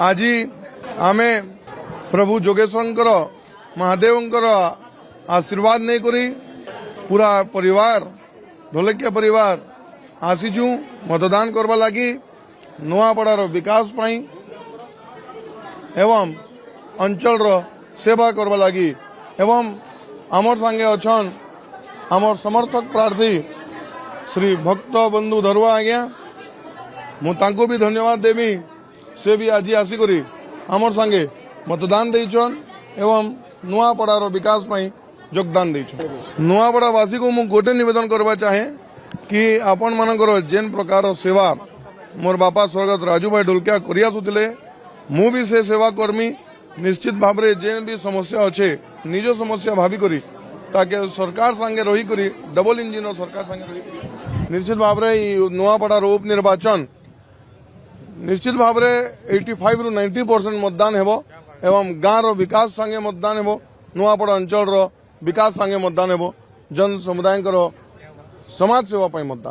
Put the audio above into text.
आज आमे प्रभु जोगेश्वर महादेव आशीर्वाद नहीं करी पूरा परिवार ढोलकिया परिवार आसीचु मतदान करवा लगी नुआपड़ार विकास पाई एवं अंचल सेवा करवा लगी एवं आमर संगे अच्छन आमर समर्थक प्रार्थी श्री भक्त बंधु धरुआ आज्ञा मुझे भी धन्यवाद देवी से भी आज आसिक आमर संगे मतदान देछन एवं नुआपड़ार विकास पाई योगदान देछन। नुआपड़ावासी को मुझे गोटे निवेदन करवा चाहे कि आपण मानकर जेन प्रकार सेवा मोर बापा स्वर्गत राजू भाई ढोलकिया करि आसुथिले मु भी से सेवा कर्मी निश्चित भाव में जेन भी समस्या अच्छे निज समस्या भावी करी ताकि सरकार संगे रही करी डबल इंजिन सरकार संगे रही निश्चित भाव में नुआपड़ार उप निर्वाचन निश्चित भाव में 85 ରୁ 90% मतदान हेबो एवं गाँव रो विकास संगे मतदान हेबो नुआपड़ा अंचल रो विकास संगे मतदान हेबो जन समुदाय समाज सेवा पाई मतदान।